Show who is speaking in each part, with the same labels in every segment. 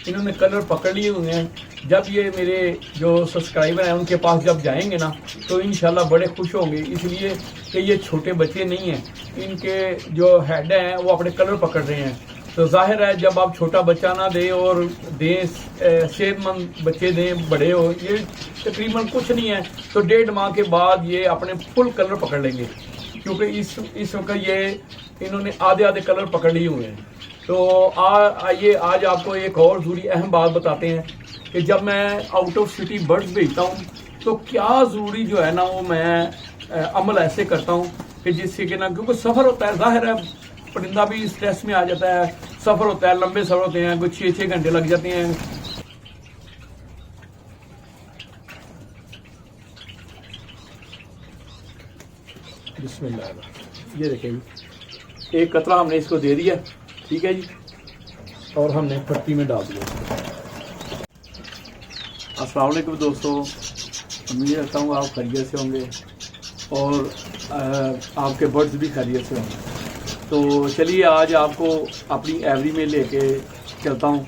Speaker 1: इन्होंने कलर पकड़ लिए हुए हैं। जब ये मेरे जो सब्सक्राइबर हैं उनके पास जब जाएंगे ना तो इंशाल्लाह बड़े खुश होंगे, इसलिए कि ये छोटे बच्चे नहीं हैं, इनके जो हेड हैं वो अपने कलर पकड़ रहे हैं। तो जाहिर है जब आप छोटा बच्चा ना दें और दें सेहतमंद बच्चे दें बड़े हो, ये तकरीबन कुछ नहीं है तो 1.5 माह के बाद ये अपने फुल कलर पकड़ लेंगे, क्योंकि इस वक्त ये इन्होंने आधे आधे कलर पकड़ लिए हुए हैं। तो आइए आज आपको एक और ज़रूरी अहम बात बताते हैं कि जब मैं आउट ऑफ सिटी बर्ड्स भेजता हूँ तो क्या ज़रूरी जो है ना वो मैं अमल ऐसे करता हूँ कि जिससे कि ना, क्योंकि सफ़र होता है, जाहिर है परिंदा भी स्ट्रेस में आ जाता है, सफ़र होता है, लंबे सफ़र होते हैं, कुछ 6-6 घंटे लग जाते हैं। बिस्मिल्लाह, ये देखिए जी, एक कतरा हमने इसको दे दिया, ठीक है जी, और हमने पट्टी में डाल दिया। अस्सलाम वालेकुम दोस्तों, उम्मीद करता हूँ आप खैरियत से होंगे और आपके बर्ड्स भी खैरियत से होंगे। तो चलिए आज आपको अपनी एवरी में लेके चलता हूँ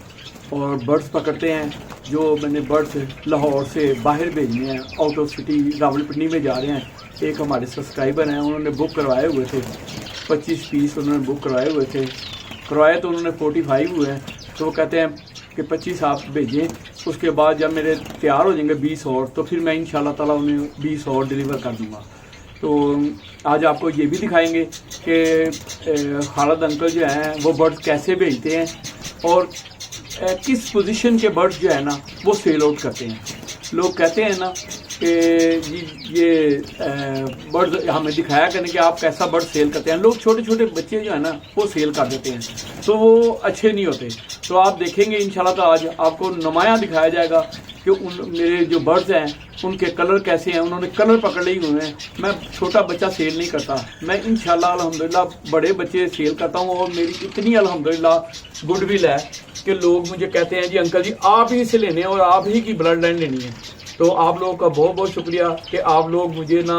Speaker 1: और बर्ड्स पकड़ते हैं। जो मैंने बर्ड्स लाहौर से बाहर भेजने हैं, आउट ऑफ सिटी रावलपिंडी में जा रहे हैं। एक हमारे सब्सक्राइबर हैं, उन्होंने बुक करवाए हुए थे 25 पीस, उन्होंने बुक करवाए हुए थे, करवाए तो उन्होंने 45 हुए हैं। तो वो कहते हैं कि 25 आप भेजें, उसके बाद जब मेरे तैयार हो जाएंगे 20 और, तो फिर मैं इंशाल्लाह ताला उन्हें 20 और डिलीवर कर दूँगा। तो आज आपको ये भी दिखाएंगे कि खालिद अंकल जो हैं वो बर्ड्स कैसे भेजते हैं और किस पोजीशन के बर्ड्स जो है ना वो सेल आउट करते हैं। लोग कहते हैं ना कि ये बर्ड्स हमें दिखाया करें कि आप कैसा बर्ड सेल करते हैं। लोग छोटे छोटे बच्चे जो है ना वो सेल कर देते हैं, तो वो अच्छे नहीं होते। तो आप देखेंगे इंशाल्लाह तो आज आपको नुमाया दिखाया जाएगा कि मेरे जो बर्ड्स हैं उनके कलर कैसे हैं। उन्होंने कलर पकड़ लिए हुए हैं। मैं छोटा बच्चा सेल नहीं करता, मैं इंशाल्लाह अल्हम्दुलिल्लाह बड़े बच्चे सेल करता हूँ और मेरी इतनी अल्हम्दुलिल्लाह गुडविल है कि लोग मुझे कहते हैं जी अंकल जी आप ही से लेने और आप ही की ब्लड लाइन लेनी है। तो आप लोगों का बहुत बहुत शुक्रिया कि आप लोग मुझे ना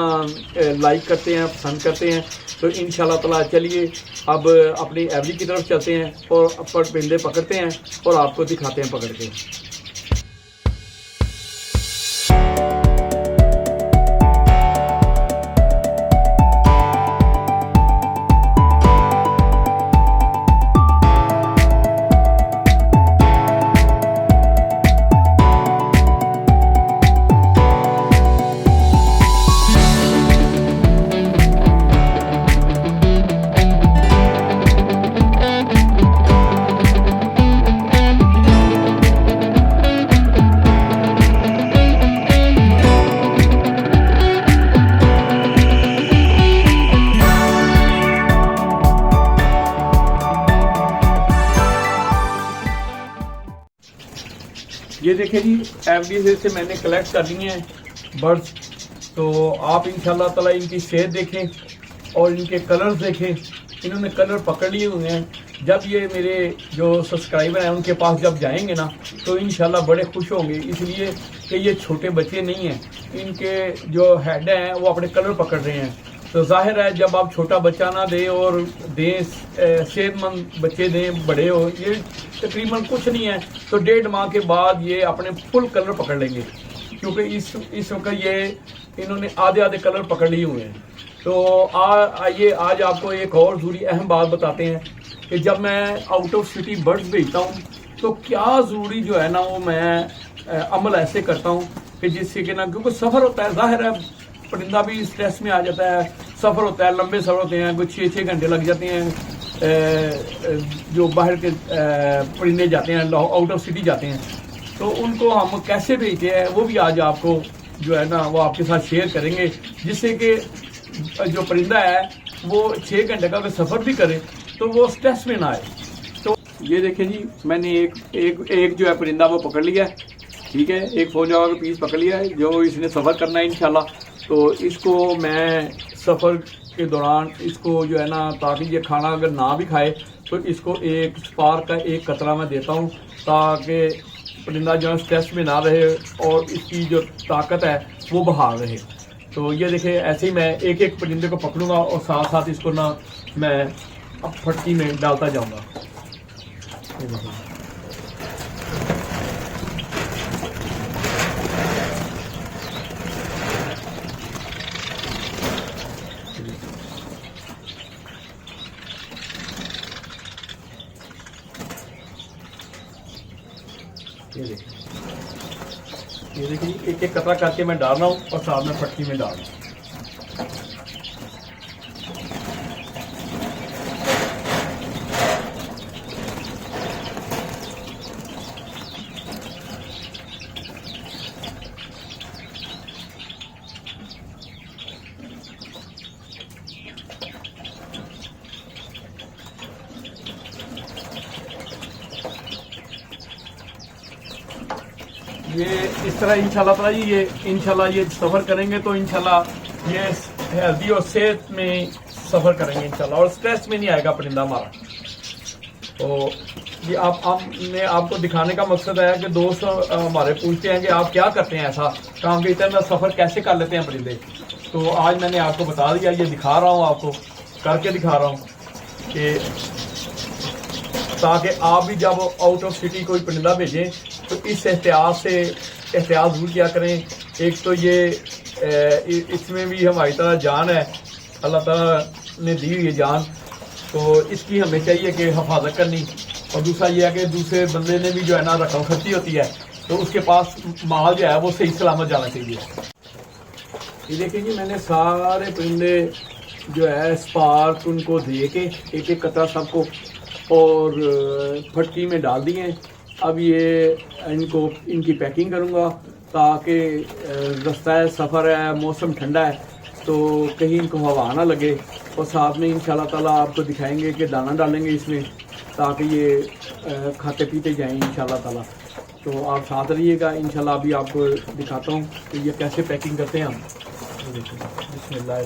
Speaker 1: लाइक करते हैं, पसंद करते हैं। तो इंशाल्लाह ताला चलिए अब अपनी एवरी की तरफ चलते हैं और परिंदे पकड़ते हैं और आपको दिखाते हैं पकड़ के। ये देखिए जी, एफडी से मैंने कलेक्ट कर लिए हैं बर्ड्स। तो आप इंशाल्लाह ताला इनकी सेहत देखें और इनके कलर्स देखें। इन्होंने कलर पकड़ लिए हुए हैं। जब ये मेरे जो सब्सक्राइबर हैं उनके पास जब जाएंगे ना तो इंशाल्लाह बड़े खुश होंगे, इसलिए कि ये छोटे बच्चे नहीं हैं, इनके जो हेड हैं वो अपने कलर पकड़ रहे हैं। तो जाहिर है जब आप छोटा बच्चा ना दें और दें सेहतमंद बच्चे दें बड़े हो, ये तकरीबन कुछ नहीं है तो 1.5 माह के बाद ये अपने फुल कलर पकड़ लेंगे, क्योंकि इस वक्त ये इन्होंने आधे आधे कलर पकड़ लिए हुए हैं। तो आइए आज आपको एक और ज़रूरी अहम बात बताते हैं कि जब मैं आउट ऑफ सिटी बर्ड्स भेजता हूँ तो क्या ज़रूरी जो है ना वो मैं अमल ऐसे करता हूँ कि जिससे कि ना, क्योंकि सफ़र होता है, जाहिर है परिंदा भी स्ट्रेस में आ जाता है, सफ़र होता है, लंबे सफ़र होते हैं, कुछ 6-6 घंटे लग जाते हैं। जो बाहर के परिंदे जाते हैं, आउट ऑफ सिटी जाते हैं, तो उनको हम कैसे भेजते हैं वो भी आज आपको जो है ना वो आपके साथ शेयर करेंगे, जिससे कि जो परिंदा है वो 6 घंटे का अगर सफ़र भी करे तो वो स्ट्रेस में ना आए। तो ये देखें जी, मैंने एक जो है परिंदा वो पकड़ लिया है, ठीक है, एक फौजा का पीस पकड़ लिया है जो इसने सफ़र करना है इंशाल्लाह। तो इसको मैं सफ़र के दौरान इसको जो है ना, ताकि ये खाना अगर ना भी खाए तो इसको एक स्पार्क का एक कतरा मैं देता हूँ ताकि परिंदा जो है स्ट्रेस में ना रहे और इसकी जो ताकत है वो बहाल रहे। तो ये देखिए, ऐसे ही मैं एक एक परिंदे को पकड़ूंगा और साथ साथ इसको ना मैं अब फटकी में डालता जाऊंगा। ये देखिए एक एक कतरा करके मैं डाल रहा हूँ और साथ में फटकी में डाल रहा हूँ। ये इस तरह इंशाल्लाह ताला जी ये सफ़र करेंगे तो इंशाल्लाह ये हेल्दी और सेहत में सफ़र करेंगे इंशाल्लाह, और स्ट्रेस में नहीं आएगा परिंदा हमारा। तो ये मैं आपको दिखाने का मकसद है कि दोस्त हमारे पूछते हैं कि आप क्या करते हैं ऐसा काम, के इतना सफ़र कैसे कर लेते हैं परिंदे। तो आज मैंने आपको बता दिया, ये दिखा रहा हूँ, आपको करके दिखा रहा हूँ कि ताकि आप भी जब आउट ऑफ सिटी कोई परिंदा भेजें तो इस एहतियात ज़रूर किया करें। एक तो ये इसमें भी हमारी तरह जान है, अल्लाह ताला ने दी हुई जान, तो इसकी हमें चाहिए कि हिफाजत करनी। और दूसरा ये है कि दूसरे बंदे ने भी जो है ना रकम खर्ची होती है, तो उसके पास माल जो है वो सही सलामत जाना चाहिए। ये देखिए जी, मैंने सारे परिंदे जो है स्पार्क उनको दे के एक एक कतरा सबको और फटकी में डाल दिए। अब ये इनकी पैकिंग करूँगा ताकि रास्ता है, सफ़र है, मौसम ठंडा है तो कहीं इनको हवा ना लगे। और साथ में इंशाल्लाह ताला आपको दिखाएंगे कि दाना डालेंगे इसमें ताकि ये खाते पीते जाएं इंशाल्लाह ताला। तो आप साथ रहिएगा, इंशाल्लाह अभी आपको दिखाता हूँ कि ये कैसे पैकिंग करते हैं हम। बिस्मिल्लाह।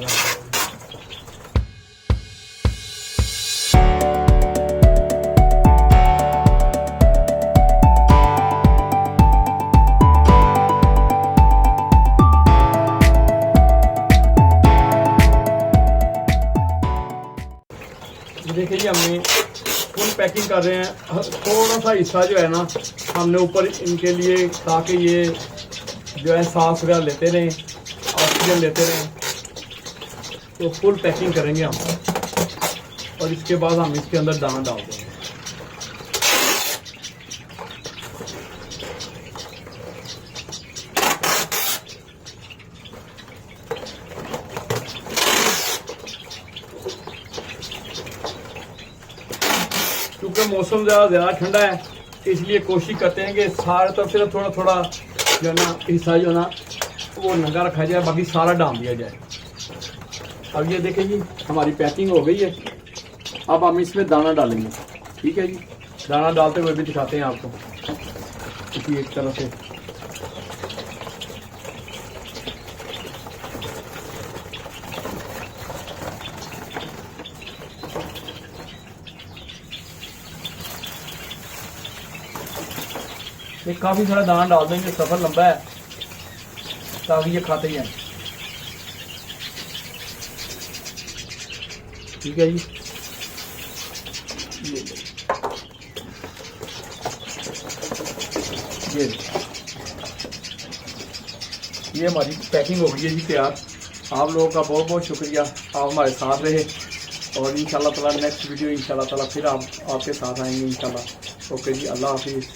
Speaker 1: देखिए जी, हमने फुल पैकिंग कर रहे हैं। थोड़ा सा हिस्सा जो है ना हमने ऊपर इनके लिए, ताकि ये जो है सांस वगैरह लेते रहें, ऑक्सीजन लेते रहें। तो फुल पैकिंग करेंगे हम, और इसके बाद हम इसके अंदर दाना डाल देंगे। क्योंकि मौसम ज़्यादा ठंडा है, इसलिए कोशिश करते हैं कि सारे तरफ से थोड़ा थोड़ा जो है ना हिस्सा जो है ना वो नंगा रखा जाए, बाकी सारा डाल दिया जाए। अब ये देखें जी, हमारी पैकिंग हो गई है। अब हम इसमें दाना डालेंगे, ठीक है जी। दाना डालते हुए भी दिखाते हैं आपको इसी एक तरह से। ये काफ़ी सारा दाना डाल देंगे, सफ़र लंबा है ताकि ये खाते ही हैं, ठीक है जी। ये हमारी पैकिंग हो गई है जी तैयार। आप लोगों का बहुत बहुत शुक्रिया, आप हमारे साथ रहे, और इंशाल्लाह ताला नेक्स्ट वीडियो इंशाल्लाह ताला फिर आपके साथ आएंगे इंशाल्लाह। ओके जी, अल्लाह हाफिज़।